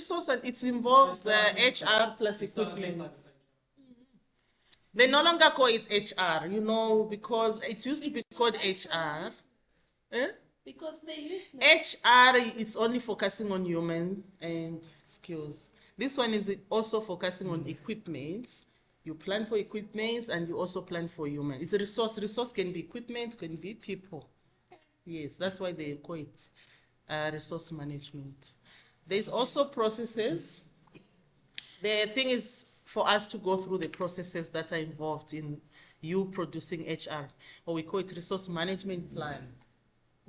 resource and it involves HR plus equipment. They no longer call it HR, you know, because it used to be called HR. Eh? Because they use HR is only focusing on human and skills. This one is also focusing on equipments. You plan for equipments and you also plan for human. It's a resource. Resource can be equipment, can be people. Yes, that's why they call it resource management. There's also processes. The thing is for us to go through the processes that are involved in you producing HR, or we call it resource management plan.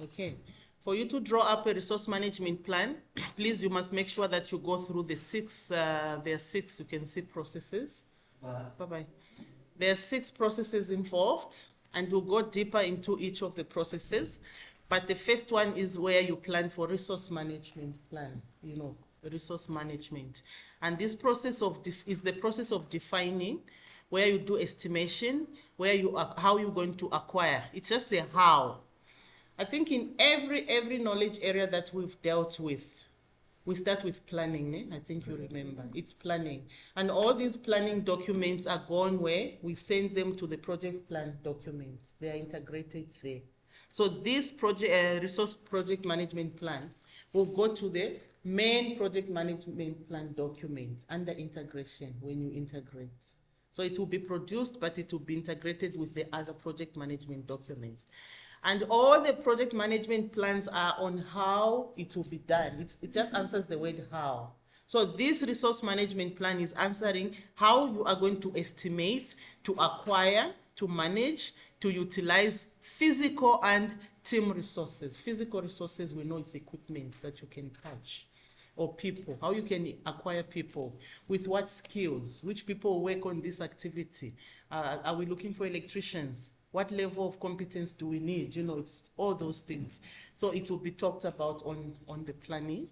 Okay. For you to draw up a resource management plan, please, you must make sure that you go through the there are six, you can see processes. Bye-bye. There are 6 processes involved, and we'll go deeper into each of the processes. But the first one is where you plan for resource management plan, you know, resource management. And this process is the process of defining where you do estimation, how you're going to acquire. It's just the how. I think in every knowledge area that we've dealt with, we start with planning. I think you remember. It's planning. And all these planning documents are gone where we send them to the project plan documents. They are integrated there. So this resource project management plan will go to the main project management plan document under integration when you integrate. So it will be produced, but it will be integrated with the other project management documents. And all the project management plans are on how it will be done. It just answers the word how. So this resource management plan is answering how you are going to estimate, to acquire, to manage, to utilize physical and team resources. Physical resources, we know it's equipment that you can touch, or people, how you can acquire people, with what skills, which people work on this activity. Are we looking for electricians? What level of competence do we need? You know, it's all those things. So it will be talked about on the planning.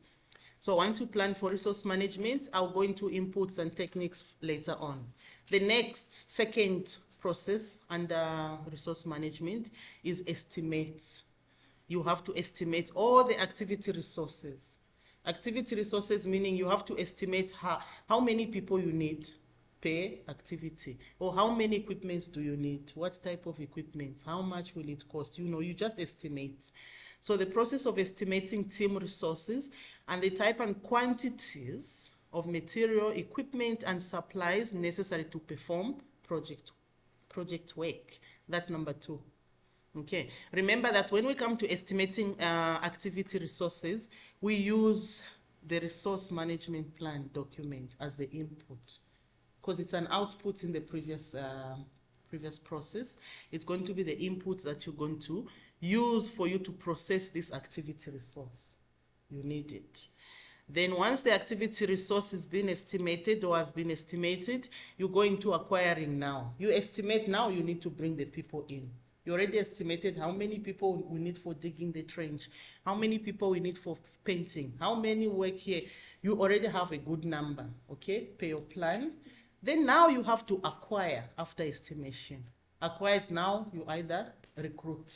So once you plan for resource management, I'll go into inputs and techniques later on. The next, second process under resource management is estimates. You have to estimate all the activity resources. Activity resources meaning you have to estimate how many people you need per activity, or how many equipments do you need, what type of equipment, how much will it cost, you know, you just estimate. So the process of estimating team resources and the type and quantities of material, equipment and supplies necessary to perform project work. That's number 2. Okay, remember that when we come to estimating activity resources, we use the resource management plan document as the input, because it's an output in the previous process. It's going to be the input that you're going to use for you to process this activity resource. You need it. Then once the activity resource has been estimated or has been estimated, you go into acquiring now. You estimate now, you need to bring the people in. You already estimated how many people we need for digging the trench, how many people we need for painting, how many work here. You already have a good number, okay, per your plan. Then now you have to acquire after estimation. Acquire is now you either recruit,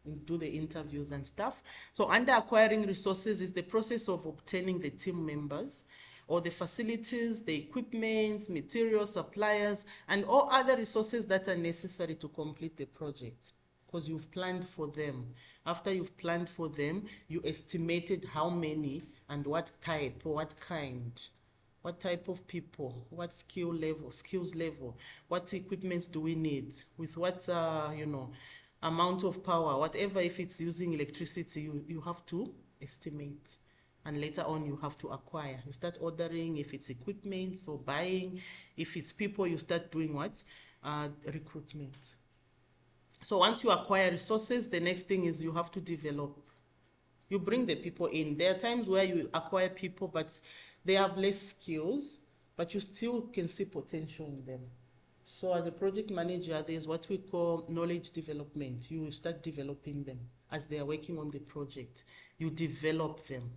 you do the interviews and stuff. So under acquiring resources is the process of obtaining the team members or the facilities, the equipment, materials, suppliers, and all other resources that are necessary to complete the project, because you've planned for them. After you've planned for them, you estimated how many and what type or what kind. What type of people, what skills level, what equipment do we need, with what, amount of power, whatever, if it's using electricity, you have to estimate. And later on, you have to acquire. You start ordering, if it's equipment, or buying. If it's people, you start doing what? Recruitment. So once you acquire resources, the next thing is you have to develop. You bring the people in. There are times where you acquire people, but they have less skills, but you still can see potential in them. So as a project manager, there's what we call knowledge development. You start developing them as they are working on the project. You develop them.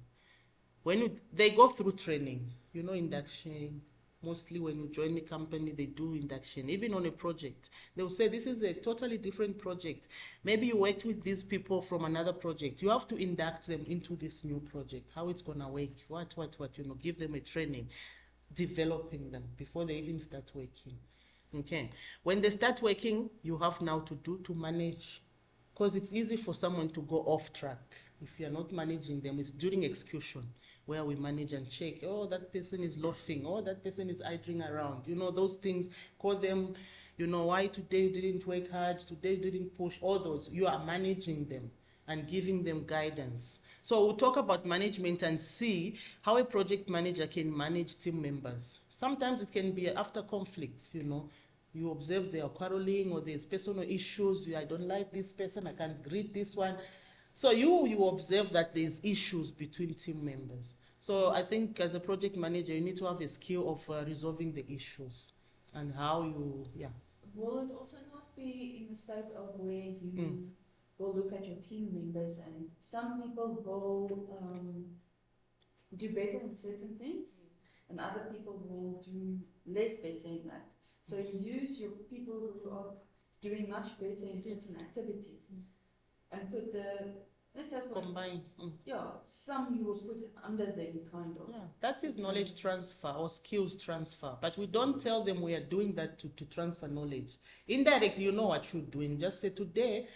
When they go through training, induction, Mostly when you join a company, they do induction. Even on a project, they'll say this is a totally different project. Maybe you worked with these people from another project. You have to induct them into this new project, how it's gonna work, what, give them a training, developing them before they even start working. Okay. When they start working, you have now to manage, because it's easy for someone to go off track. If you're not managing them, it's during execution where we manage and check, oh, that person is loafing, oh, that person is idling around. Those things, call them, why today you didn't work hard, today you didn't push, all those. You are managing them and giving them guidance. So we'll talk about management and see how a project manager can manage team members. Sometimes it can be after conflicts, you observe they are quarreling or there's personal issues. I don't like this person, I can't greet this one. So you observe that there's issues between team members. So I think as a project manager, you need to have a skill of resolving the issues and how you, Will it also not be in a state of where you will look at your team members and some people will do better in certain things and other people will do less better in that. So you use your people who are doing much better in certain activities and put let's say combine. Some you will put under them kind of. Yeah, that is knowledge transfer or skills transfer. But we don't tell them we are doing that to transfer knowledge. Indirectly, you know what you're doing. Just say today,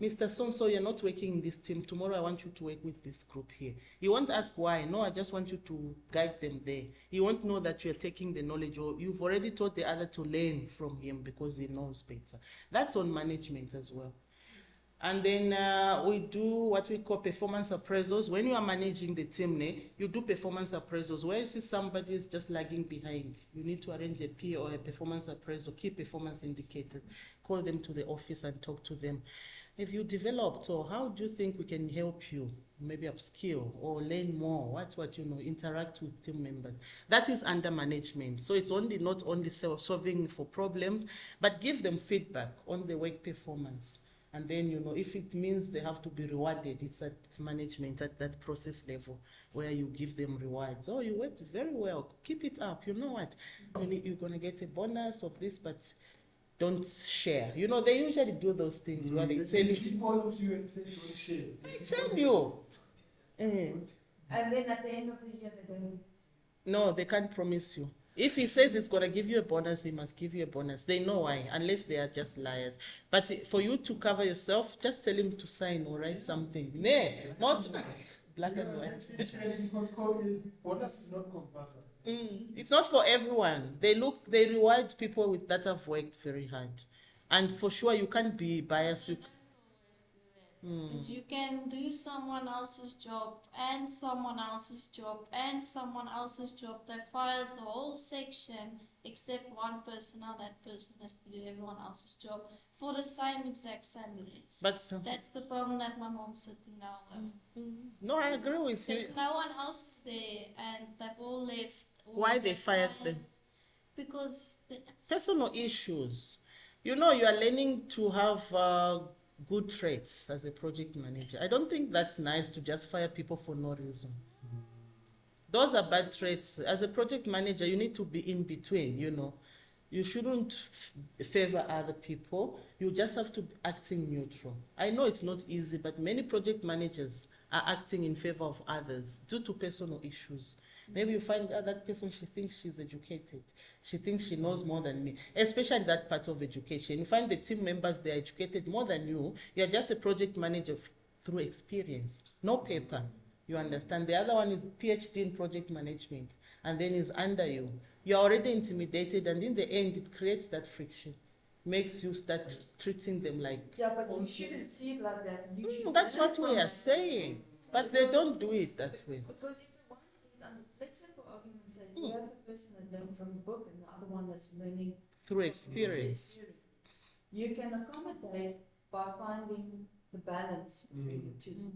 Mr. So you're not working in this team. Tomorrow I want you to work with this group here. You won't ask why. No, I just want you to guide them there. You won't know that you're taking the knowledge or you've already taught the other to learn from him because he knows better. That's on management as well. And then we do what we call performance appraisals. When you are managing the team, you do performance appraisals. Where you see somebody is just lagging behind, you need to arrange a P or a performance appraisal, key performance indicators. Call them to the office and talk to them. If you developed, or how do you think we can help you? Maybe upskill or learn more, interact with team members. That is under management. So it's not only solving for problems, but give them feedback on the work performance. And then, if it means they have to be rewarded, it's at management, at that process level, where you give them rewards. Oh, you worked very well. Keep it up. You know what? You're going to get a bonus of this, but don't share. They usually do those things where they tell you. Keep all of you and say don't share. I tell you. And then at the end of the year, they don't. No, they can't promise you. If he says it's going to give you a bonus, he must give you a bonus. They know why, unless they are just liars. But for you to cover yourself, just tell him to sign or write something. Not black and white. Because bonus is not compulsory. It's not for everyone. They reward people that have worked very hard. And for sure, you can't be biased. You can do someone else's job and someone else's job and someone else's job. They fired the whole section except one person. Now that person has to do everyone else's job for the same exact salary. But that's the problem that my mom's sitting now with. No, I agree with you. No one else is there and they've all left. Why they fired them? Because personal issues. You are learning to have good traits as a project manager. I don't think that's nice to just fire people for no reason. Those are bad traits. As a project manager, you need to be in between, You shouldn't favor other people. You just have to be acting neutral. I know it's not easy, but many project managers are acting in favor of others due to personal issues. Maybe you find that person, she thinks she's educated. She thinks she knows more than me, especially that part of education. You find the team members, they're educated more than you. You're just a project manager through experience, no paper. You understand? The other one is PhD in project management, and then is under you. You're already intimidated, and in the end, it creates that friction. Makes you start treating them like... Yeah, but you shouldn't see it like that. That's what we are saying. But they don't do it that way. Because if the one is, let's say for argument's sake, you have a person that learned from a book and the other one that's learning through experience. You can accommodate by finding the balance for you two.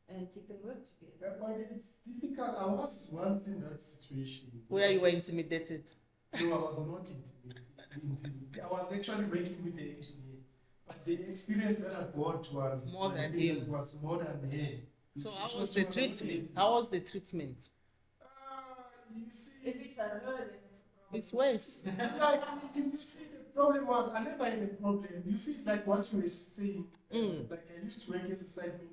And you can work together. But it's difficult. I was once in that situation. Where you were intimidated? No, I was not intimidated. I was actually working with the engineer. But the experience that I got was more than him. Was more than her. So how was the treatment? How was the treatment? You see, if it's a her, then it's a It's worse. Like, you see, the problem was, I never had a problem. You see, like what you were saying, like I used to work as a site manager.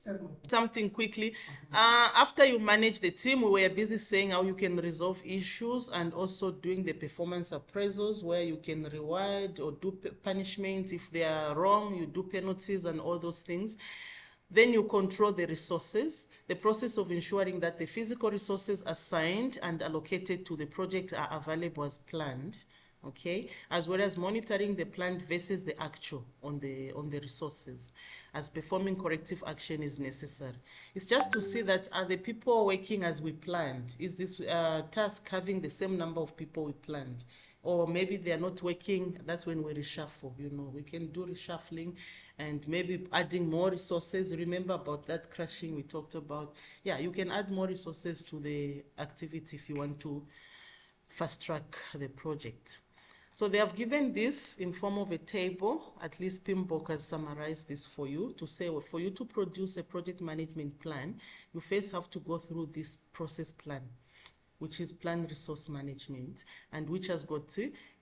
Tell me. Something quickly. After you manage the team, we were busy saying how you can resolve issues and also doing the performance appraisals where you can reward or do punishment. If they are wrong, you do penalties and all those things. Then you control the resources, the process of ensuring that the physical resources assigned and allocated to the project are available as planned. Okay, as well as monitoring the planned versus the actual on the resources, as performing corrective action is necessary. It's just to see that are the people working as we planned? Is this task having the same number of people we planned? Or maybe they are not working, that's when we reshuffle, you know, we can do reshuffling and maybe adding more resources. Remember about that crashing we talked about? Yeah, you can add more resources to the activity if you want to fast track the project. So they have given this in form of a table. At least PMBOK has summarized this for you to say, well, for you to produce a project management plan, you first have to go through this process plan, which is plan resource management, and which has got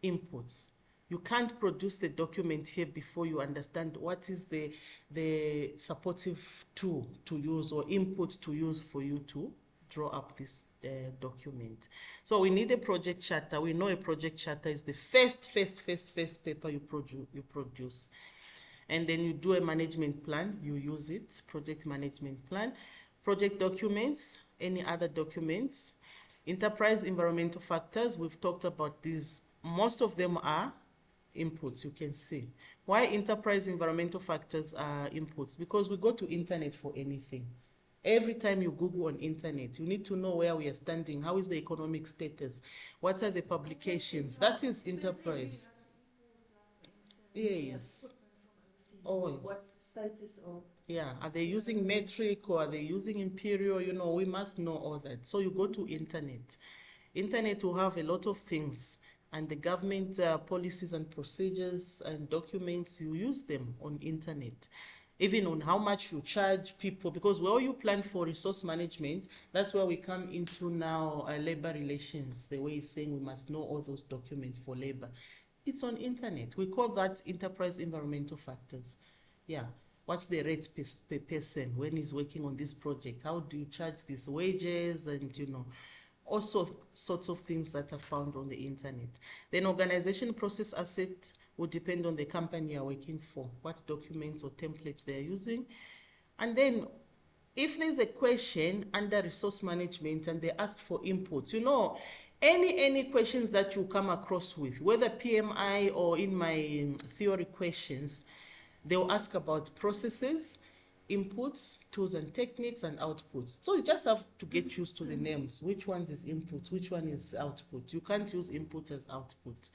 inputs. You can't produce the document here before you understand what is the supportive tool to use or input to use for you to draw up this document. So we need a project charter. We know a project charter is the first paper you produce. And then you do a management plan, you use it, project management plan, project documents, any other documents, enterprise environmental factors. We've talked about these. Most of them are inputs, you can see. Why enterprise environmental factors are inputs? Because we go to internet for anything. Every time you Google on internet, you need to know where we are standing. How is the economic status? What are the publications? That is enterprise. Yes. Oh. What's the status of? Yeah, are they using metric or are they using imperial? You know, we must know all that. So you go to internet. Internet will have a lot of things, and the government policies and procedures and documents, you use them on internet. Even on how much you charge people, because where you plan for resource management, that's where we come into now labor relations, the way it's saying we must know all those documents for labor. It's on internet. We call that enterprise environmental factors. Yeah. What's the rate per person when he's working on this project? How do you charge these wages? And, you know, also sorts of things that are found on the internet. Then organization process asset will depend on the company you're working for, what documents or templates they're using. And then if there's a question under resource management and they ask for inputs, you know, any questions that you come across with, whether PMI or in my theory questions, they'll ask about processes, inputs, tools and techniques, and outputs. So you just have to get used to the names. Which one is input? Which one is output? You can't use input as output.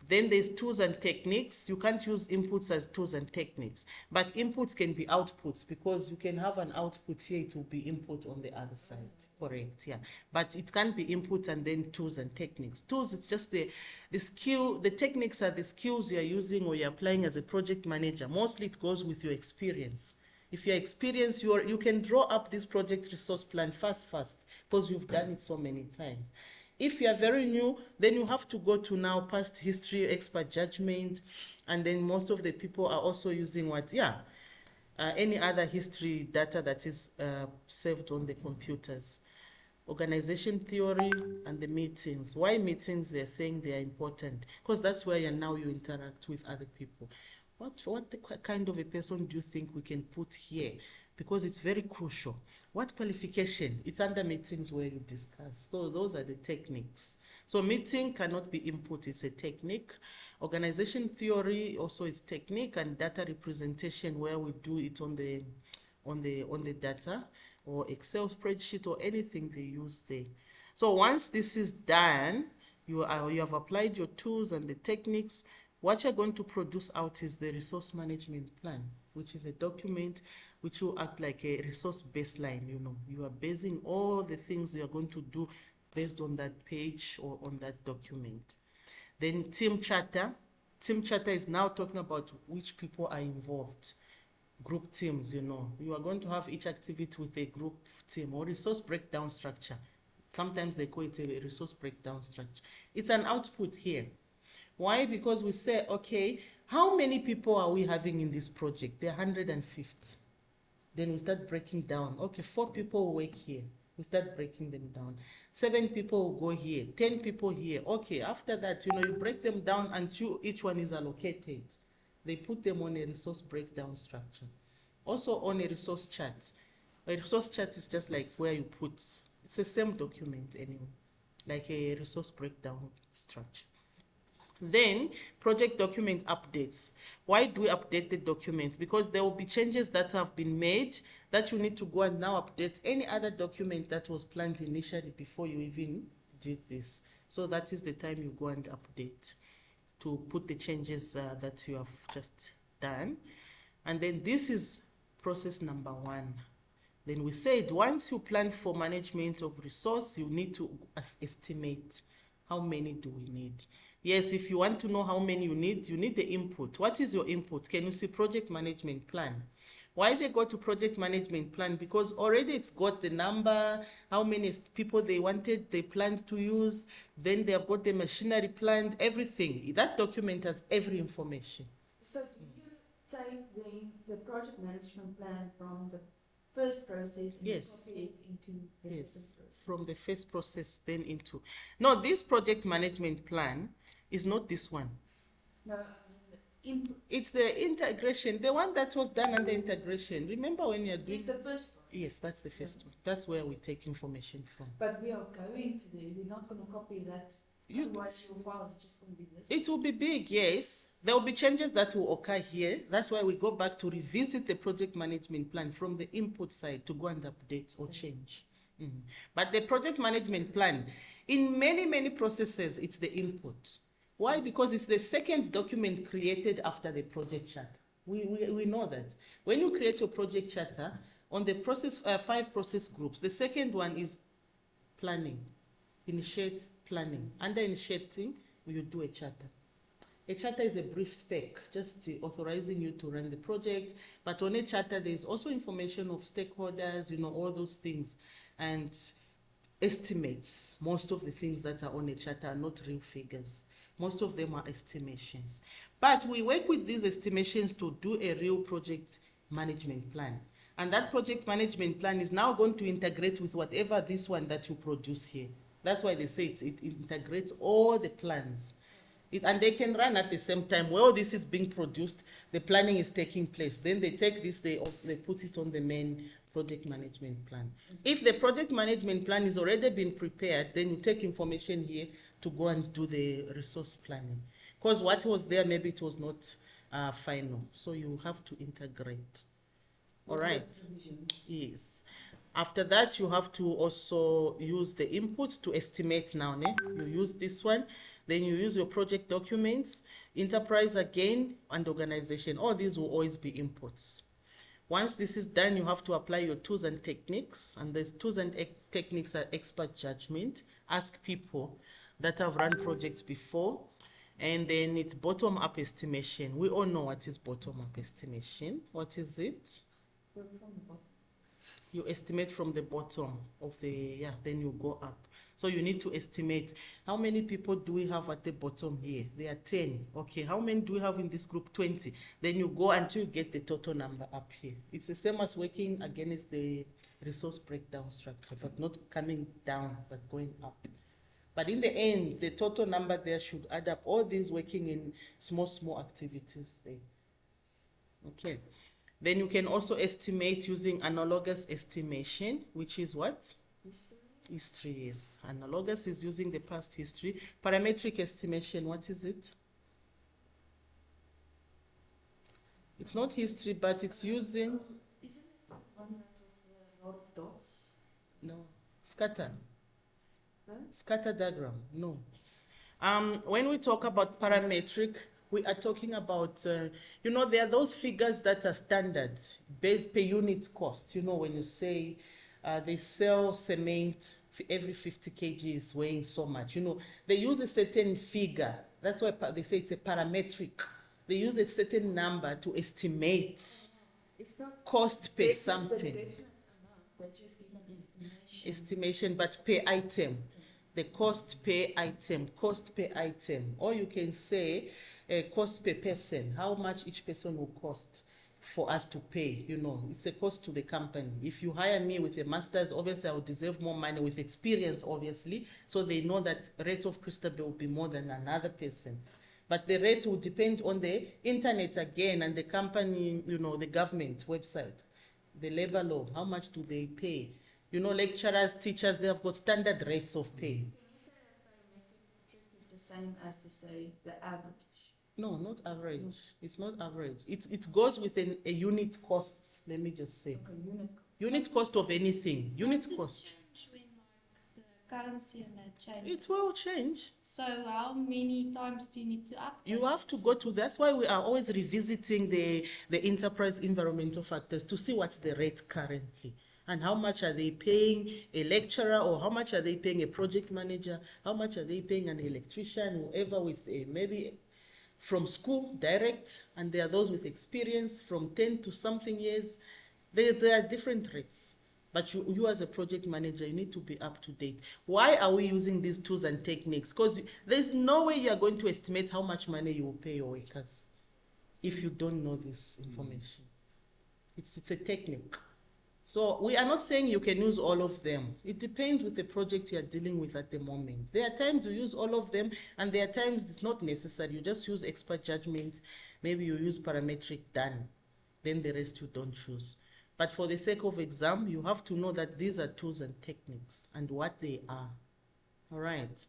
Then there's tools and techniques. You can't use inputs as tools and techniques, but inputs can be outputs, because you can have an output here, it will be input on the other side. Correct, yeah. But it can't be input and then tools and techniques. Tools, it's just the skill, the techniques are the skills you're using or you're applying as a project manager. Mostly it goes with your experience. If you're experienced, you can draw up this project resource plan fast, because you've done it so many times. If you are very new, then you have to go to now past history, expert judgment, and then most of the people are also using what? Yeah, any other history data that is saved on the computers. Organization theory and the meetings. Why meetings? They're saying they are important because that's where you interact with other people. What kind of a person do you think we can put here? Because it's very crucial. What qualification? It's under meetings where you discuss. So those are the techniques. So meeting cannot be input, it's a technique. Organization theory also is technique, and data representation where we do it on the data or Excel spreadsheet or anything they use there. So once this is done, you have applied your tools and the techniques. What you're going to produce out is the resource management plan, which is a document which will act like a resource baseline. You know, you are basing all the things you are going to do based on that page or on that document. Then team charter. Team charter is now talking about which people are involved. Group teams, you know. You are going to have each activity with a group team or resource breakdown structure. Sometimes they call it a resource breakdown structure. It's an output here. Why? Because we say, okay, how many people are we having in this project? There are 150. Then we start breaking down. Okay, 4 people work here. We start breaking them down. 7 people will go here. 10 people here. Okay, after that, you break them down until each one is allocated. They put them on a resource breakdown structure. Also on a resource chart. A resource chart is just like where you put, it's the same document anyway, like a resource breakdown structure. Then project document updates. Why do we update the documents? Because there will be changes that have been made that you need to go and now update any other document that was planned initially before you even did this. So that is the time you go and update to put the changes that you have just done. And then this is process number 1. Then we said once you plan for management of resource, you need to estimate how many do we need. Yes, if you want to know how many you need the input. What is your input? Can you see project management plan? Why they go to project management plan? Because already it's got the number, how many people they planned to use, then they have got the machinery planned, everything. That document has every information. So do you take the project management plan from the first process and Yes. copy it into the Yes, second process? from the first process then into. No, this project management plan is not this one. No, I mean the input It's the integration, the one that was done under integration. Remember when you're doing... is the first one. Yes, that's the first one. That's where we take information from. But we are going to there. We're not going to copy that. You- Otherwise, your files are just going to be this. It will be big, yes. There will be changes that will occur here. That's why we go back to revisit the project management plan from the input side to go and update or change. But the project management plan, in many processes, it's the input. Why? Because it's the second document created after the project charter. We know that. When you create your project charter, on the process 5 process groups, the second one is planning. Initiate planning. Under initiating, you do a charter. A charter is a brief spec, just authorizing you to run the project. But on a charter, there is also information of stakeholders, all those things, and estimates. Most of the things that are on a charter are not real figures. Most of them are estimations. But we work with these estimations to do a real project management plan. And that project management plan is now going to integrate with whatever this one that you produce here. That's why they say it integrates all the plans. And they can run at the same time. While this is being produced, the planning is taking place. Then they take this, they put it on the main project management plan. If the project management plan is already been prepared, then you take information here to go and do the resource planning. Because what was there, maybe it was not final. So you have to integrate. All right. Yes. After that, you have to also use the inputs to estimate now. You use this one. Then you use your project documents, enterprise again, and organization. All these will always be inputs. Once this is done, you have to apply your tools and techniques. And the tools and techniques are expert judgment. Ask people that have run projects before. And then it's bottom-up estimation. We all know what is bottom-up estimation. What is it? Work from the bottom. You estimate from the bottom of the, then you go up. So you need to estimate how many people do we have at the bottom here? There are 10. Okay, how many do we have in this group? 20. Then you go until you get the total number up here. It's the same as working against the resource breakdown structure, but not coming down, but going up. But in the end, the total number there should add up. All these working in small activities there. Okay. Then you can also estimate using analogous estimation, which is what? History. History, yes. Analogous is using the past history. Parametric estimation, what is it? It's not history, but it's using... Isn't it the one that with a lot of dots? No. Scatter. No? Scatter diagram, no. When we talk about parametric, we are talking about, there are those figures that are standard, based per unit cost. When you say they sell cement, every 50 kg is weighing so much. They use a certain figure. That's why they say it's a parametric. They use a certain number to estimate It's not cost per the something. definite amount. They just give an estimation. estimation, but per item. The cost per item, cost per item. Or you can say cost per person, how much each person will cost for us to pay. You know, it's a cost to the company. If you hire me with a master's, obviously I will deserve more money, with experience, obviously, so they know that rate of Christabel will be more than another person. But the rate will depend on the internet again, and the company, you know, the government website, the labor law, how much do they pay? You know, lecturers, teachers, they have got standard rates of pay. Can you say that parametric is the same as to say the average? No, not average. It's not average. It goes with a unit cost, let me just say. Like a unit cost. Unit cost of anything. Unit cost. Change when like the currency and that changes. It will change. So how many times do you need to update? You have to go to, that's why we are always revisiting the enterprise environmental factors to see what's the rate currently. And how much are they paying a lecturer, or how much are they paying a project manager? How much are they paying an electrician, whoever with maybe from school direct, and there are those with experience from 10 to something years. There are different rates. But you as a project manager, you need to be up to date. Why are we using these tools and techniques? Because there's no way you are going to estimate how much money you will pay your workers if you don't know this information. It's a technique. So we are not saying you can use all of them. It depends with the project you are dealing with at the moment. There are times you use all of them, and there are times it's not necessary. You just use expert judgment. Maybe you use parametric, done. Then the rest you don't choose. But for the sake of exam, you have to know that these are tools and techniques and what they are. All right.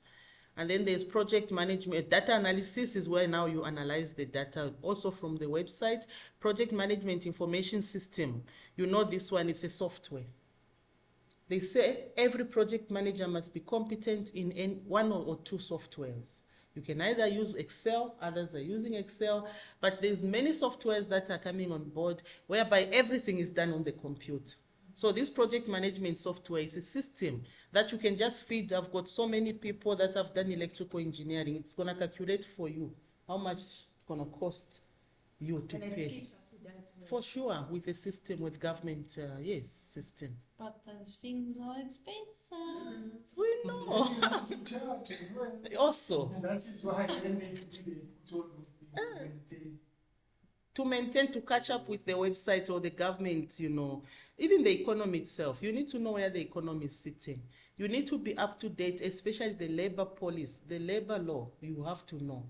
And then there's project management. Data analysis is where now you analyze the data, also from the website. Project management information system. You know this one, it's a software. They say every project manager must be competent in one or two softwares. You can either use Excel, others are using Excel, but there's many softwares that are coming on board whereby everything is done on the computer. So this project management software is a system that you can just feed. I've got so many people that have done electrical engineering. It's going to calculate for you how much it's going to cost you to And it pay. keeps up to date with- For sure, with a system, with government, yes, system. But those things are expensive. We know. You have to charge as well. Also, That is why when they put all those things to maintain. to maintain, to catch up with the website or the government, you know, even the economy itself, you need to know where the economy is sitting. You need to be up to date, especially the labor policy, the labor law, you have to know.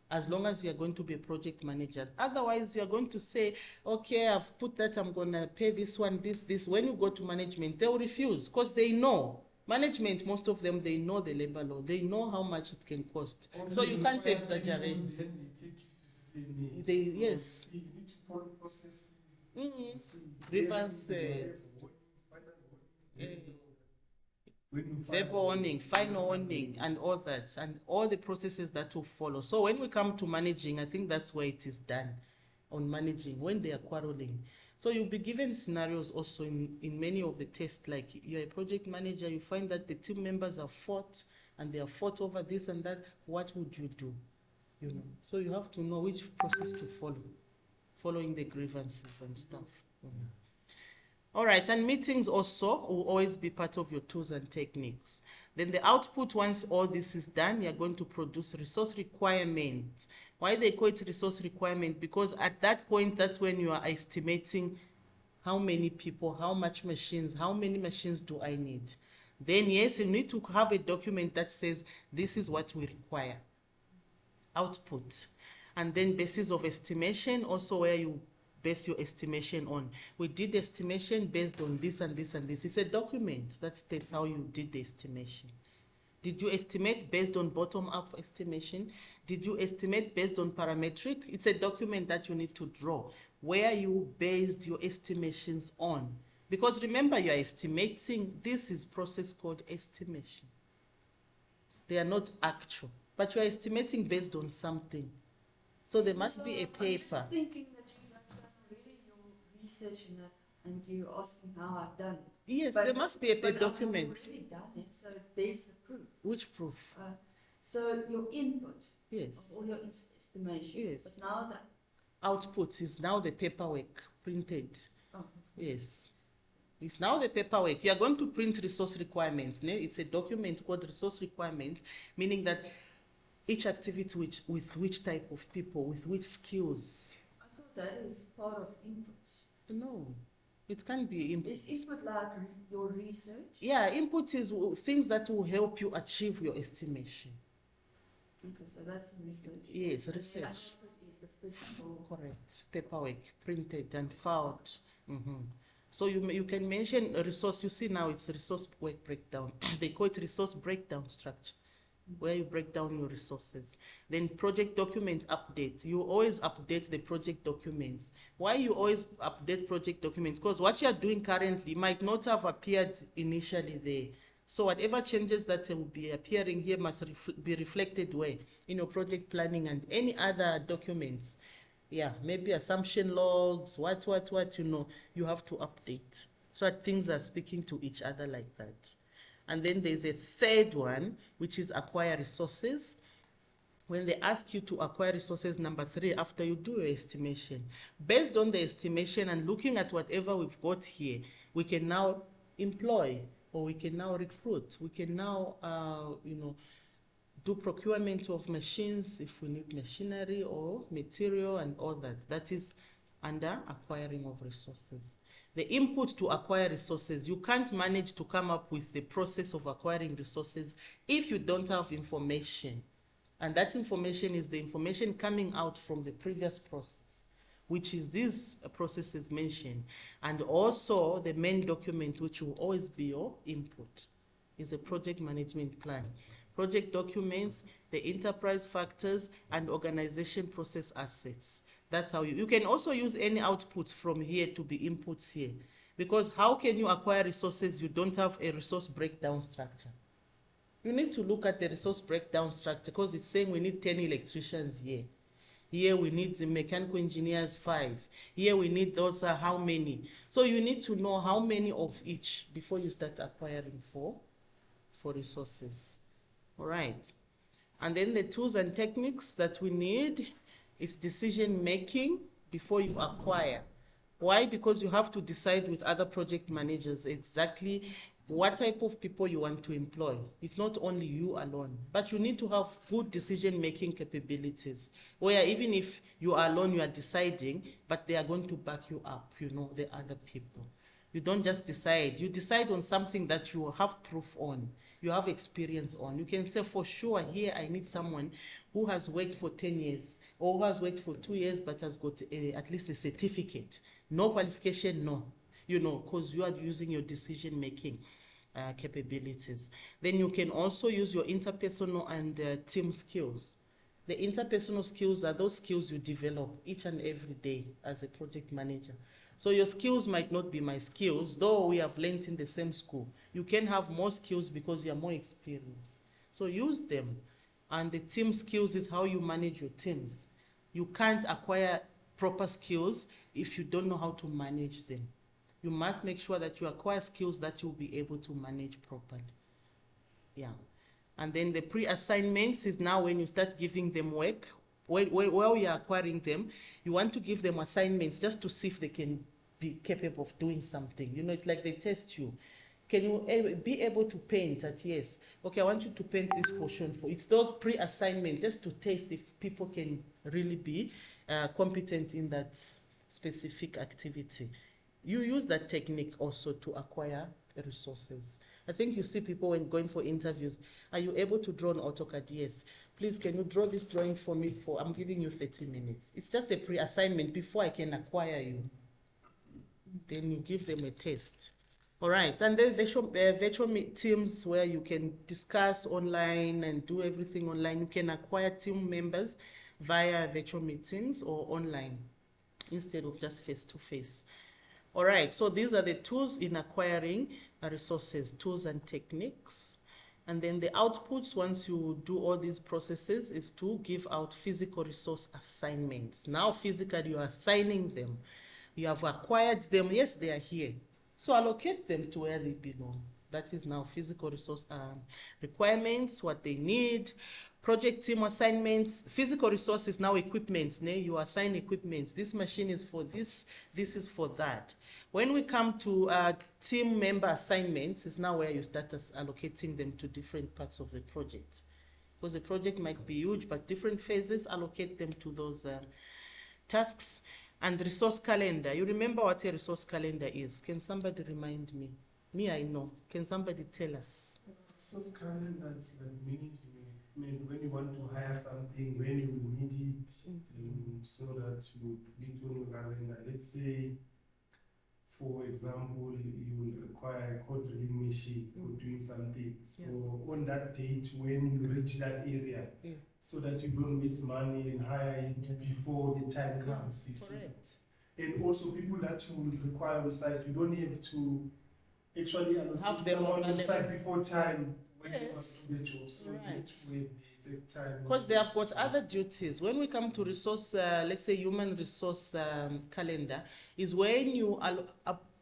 As long as you're going to be a project manager. Otherwise, you're going to say, okay, I've put that, I'm going to pay this one, this. When you go to management, they'll refuse because they know. Management, most of them, they know the labor law. They know how much it can cost. So you can't exaggerate. Then they take you to say, Yes. You need to follow processes. Mhm. See, Grievances. When you Verbal warning, final warning, and all that, and all the processes that will follow. So when we come to managing, I think that's where it is done, on managing, when they are quarreling. So you'll be given scenarios also in many of the tests, like you're a project manager, you find that the team members have fought, and they have fought over this and that. What would you do? You know, so you have to know which process to follow, following the grievances and stuff. Mhm. All right, and meetings also will always be part of your tools and techniques. Then the output, once all this is done, you're going to produce resource requirements. Why they call it resource requirement? Because at that point, that's when you are estimating how many people, how much machines, how many machines do I need? Then yes, you need to have a document that says this is what we require. Output. And then basis of estimation, also where you base your estimation on. We did estimation based on this and this and this. It's a document that states how you did the estimation. Did you estimate based on bottom-up estimation? Did you estimate based on parametric? It's a document that you need to draw where you based your estimations on. Because remember, you're estimating. This is process called estimation. They are not actual, but you're estimating based on something. So there must be a I'm paper. just thinking that you have done really your research in it, and you're asking how I've done it. Yes, But- there must be a But document. I've already done it, so there's the proof. Which proof? So your input Yes. of all your estimation. Yes. But now that Output is now the paperwork printed. oh, Yes. It's now the paperwork. You are going to print resource requirements. It's a document called resource requirements, meaning that each activity with which type of people, with which skills. I thought that is part of input. No, it can't be input. Is input like your research? Yeah, input is things that will help you achieve your estimation. Okay, so that's research. Yes, And then research. output is the physical. Correct. Paperwork, printed and filed. So you can mention a resource. You see now it's resource work breakdown. They call it resource breakdown structure, where you break down your resources. Then project documents update. You always update the project documents. Why you always update project documents? Because what you are doing currently might not have appeared initially there. So whatever changes that will be appearing here must be reflected where? In your project planning and any other documents. Yeah, maybe assumption logs, what, you have to update. So that things are speaking to each other like that. And then there's a third one, which is acquire resources. When they ask you to acquire resources, number 3, after you do your estimation, based on the estimation and looking at whatever we've got here, we can now employ, or we can now recruit, we can now, do procurement of machines if we need machinery or material and all that. That is under acquiring of resources. The input to acquire resources, you can't manage to come up with the process of acquiring resources if you don't have information. And that information is the information coming out from the previous process, which is these processes mentioned. And also the main document, which will always be your input, is a project management plan. Project documents, the enterprise factors, and organization process assets. That's how you can also use any outputs from here to be inputs here. Because how can you acquire resources? You don't have a resource breakdown structure. You need to look at the resource breakdown structure because it's saying we need 10 electricians here. Here we need the mechanical engineers 5. Here we need those how many. So you need to know how many of each before you start acquiring for resources. All right. And then the tools and techniques that we need is decision making before you acquire. Why? Because you have to decide with other project managers exactly what type of people you want to employ. It's not only you alone, but you need to have good decision making capabilities where even if you are alone, you are deciding, but they are going to back you up, the other people. You don't just decide. You decide on something that you have proof on, you have experience on. You can say for sure here I need someone who has worked for 10 years or who has worked for 2 years but has got at least a certificate. No qualification, no. Because you are using your decision making capabilities. Then you can also use your interpersonal and team skills. The interpersonal skills are those skills you develop each and every day as a project manager. So your skills might not be my skills, though we have learned in the same school. You can have more skills because you are more experienced. So use them. And the team skills is how you manage your teams. You can't acquire proper skills if you don't know how to manage them. You must make sure that you acquire skills that you'll be able to manage properly. Yeah. And then the pre-assignments is now when you start giving them work. While you're acquiring them, you want to give them assignments just to see if they can be capable of doing something. It's like they test you. Can you be able to paint at yes? Okay, I want you to paint this portion for. It's those pre-assignments just to test if people can really be competent in that specific activity. You use that technique also to acquire resources. I think you see people when going for interviews, are you able to draw an AutoCAD? Yes. Please, can you draw this drawing for me I'm giving you 30 minutes. It's just a pre-assignment before I can acquire you. Then you give them a test. All right. And then virtual teams where you can discuss online and do everything online. You can acquire team members via virtual meetings or online instead of just face-to-face. All right, so these are the tools in acquiring resources, tools and techniques. And then the outputs, once you do all these processes, is to give out physical resource assignments. Now, physically, you are assigning them. You have acquired them. Yes, they are here. So allocate them to where they belong. That is now physical resource requirements, what they need, project team assignments. Physical resource is now equipments. You assign equipments. This machine is for this is for that. When we come to team member assignments, is now where you start allocating them to different parts of the project. Because the project might be huge, but different phases, allocate them to those tasks. And resource calendar. You remember what a resource calendar is? Can somebody remind me? Me, I know. Can somebody tell us? Resource calendar is like meaning when you want to hire something, when you need it, so that you put it on your calendar. Let's say, for example, you will require a code reading machine for doing something. So on that date, when you reach that area, so that you don't waste money and hire it before the time comes. You see? Correct. And also people that you will require on site, you don't have to actually Have allocate them someone on available. site before time when they Yes. must do the job. So you need to wait the exact time. Because they have got other duties. When we come to resource, let's say human resource calendar, is when you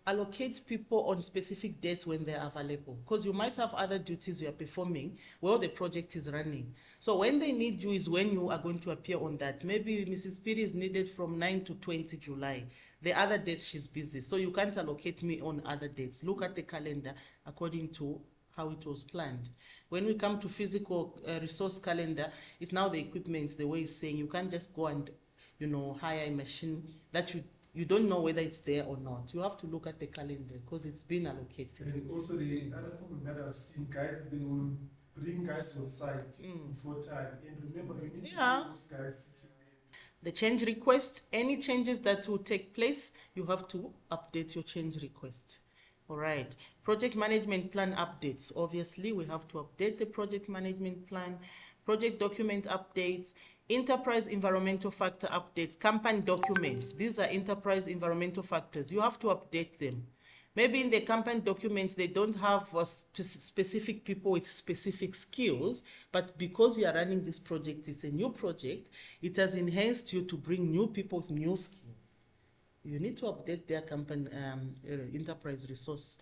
allocate people on specific dates when they are available. Because you might have other duties you are performing while the project is running. So when they need you is when you are going to appear on that. Maybe Mrs. Piri is needed from 9 to 20 July. The other dates she's busy. So you can't allocate me on other dates. Look at the calendar according to how it was planned. When we come to physical resource calendar, it's now the equipment, the way it's saying you can't just go and, hire a machine that you don't know whether it's there or not. You have to look at the calendar because it's been allocated. And also the other problem that I've seen, guys, they will bring guys on site before time. And remember, you need to bring those guys sitting there. The change request, any changes that will take place, you have to update your change request. All right. Project management plan updates. Obviously, we have to update the project management plan, project document updates, enterprise environmental factor updates, company documents. These are enterprise environmental factors. You have to update them. Maybe in the company documents, they don't have specific people with specific skills, but because you are running this project, it's a new project, it has enhanced you to bring new people with new skills. You need to update their company enterprise resource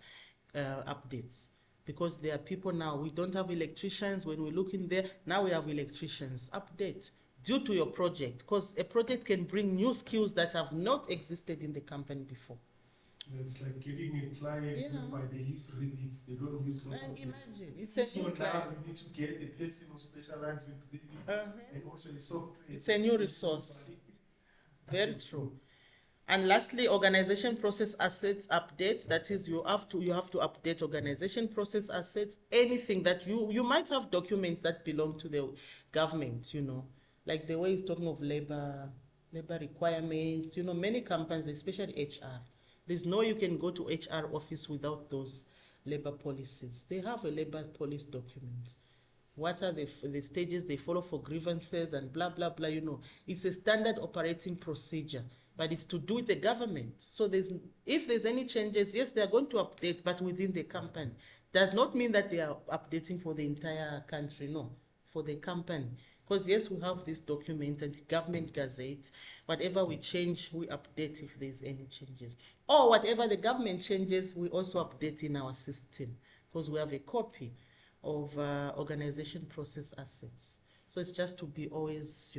updates because there are people now. We don't have electricians. When we look in there, now we have electricians. Update due to your project because a project can bring new skills that have not existed in the company before. It's like getting a client whereby they use Revit, they don't use And AutoCAD. imagine, it's a So new now client. you need to get the person who specializes with Revit and also the software. It's a new resource. Very true. And lastly, organization process assets updates. That is, you have to update organization process assets. Anything that you might have documents that belong to the government, like the way he's talking of labor requirements. Many companies, especially HR, there's no you can go to HR office without those labor policies. They have a labor policy document. What are the stages they follow for grievances and blah, blah, blah, It's a standard operating procedure, but it's to do with the government. So if there's any changes, yes, they're going to update, but within the company. Does not mean that they are updating for the entire country, no, for the company. Because yes, we have this document and the government gazette. Whatever we change, we update if there's any changes. Or whatever the government changes, we also update in our system because we have a copy of organization process assets. So it's just to be always,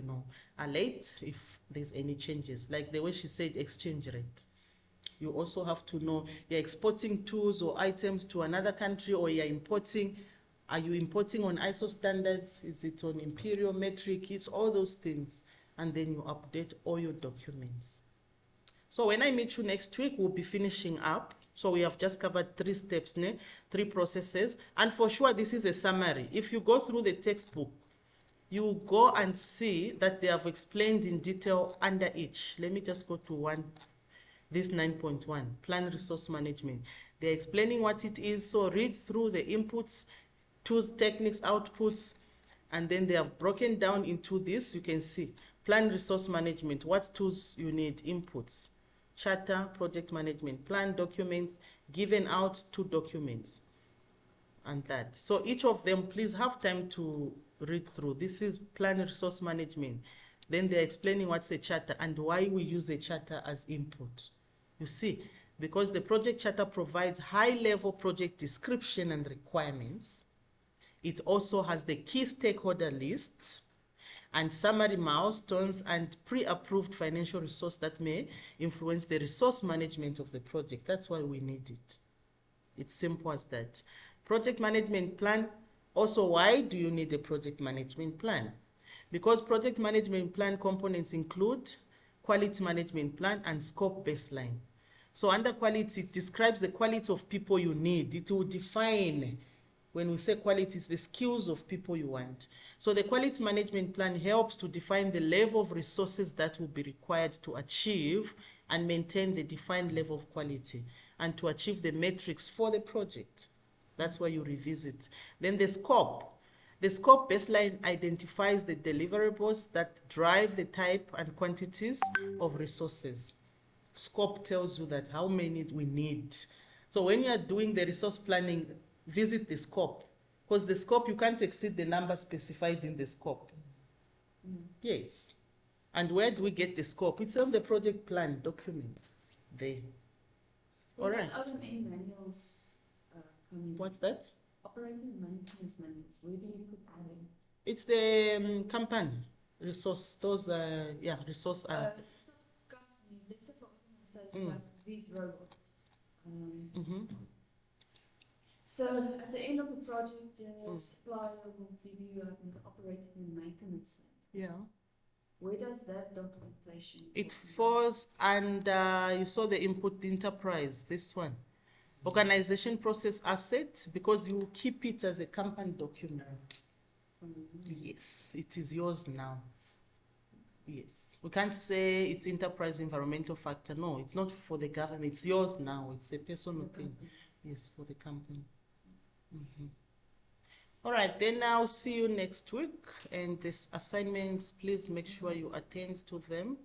alert if there's any changes. Like the way she said, exchange rate. You also have to know you're exporting tools or items to another country or you're importing. Are you importing on ISO standards? Is it on imperial metric? It's all those things. And then you update all your documents. So when I meet you next week, we'll be finishing up. So we have just covered 3 steps, 3 processes. And for sure, this is a summary. If you go through the textbook, you go and see that they have explained in detail under each. Let me just go to this 9.1, plan resource management. They're explaining what it is. So read through the inputs, tools, techniques, outputs, and then they have broken down into this. You can see plan resource management, what tools you need, inputs, charter, project management, plan, documents, given out 2 documents, and that. So each of them, please have time to read through. This is plan resource management. Then they're explaining what's a charter and why we use a charter as input. You see, because the project charter provides high-level project description and requirements. It also has the key stakeholder lists and summary milestones and pre-approved financial resource that may influence the resource management of the project. That's why we need it. It's simple as that. Project management plan. Also, why do you need a project management plan? Because project management plan components include quality management plan and scope baseline. So under quality, it describes the quality of people you need. It will define, when we say quality, it's the skills of people you want. So the quality management plan helps to define the level of resources that will be required to achieve and maintain the defined level of quality and to achieve the metrics for the project. That's why you revisit. Then the scope. The scope baseline identifies the deliverables that drive the type and quantities of resources. Scope tells you that how many we need. So when you are doing the resource planning, visit the scope, because the scope, you can't exceed the number specified in the scope. Yes. And where do we get the scope? It's on the project plan document there. All right. OMM manuals coming? What's that? Operating and maintenance manuals. Where do you put that in? It's the company resource. Those resource. It's not company. Let's say for organization, like these robots. So at the end of the project, the supplier will give you an operating and maintenance manual. Yeah. Where does that documentation? It fall falls under, you saw the input enterprise, this one. Organization process asset, because you keep it as a company document. Yes, it is yours now. Yes. We can't say it's enterprise environmental factor. No, it's not for the government. It's yours now. It's a personal thing. Yes, for the company. All right, then I'll see you next week. And these assignments, please make sure you attend to them.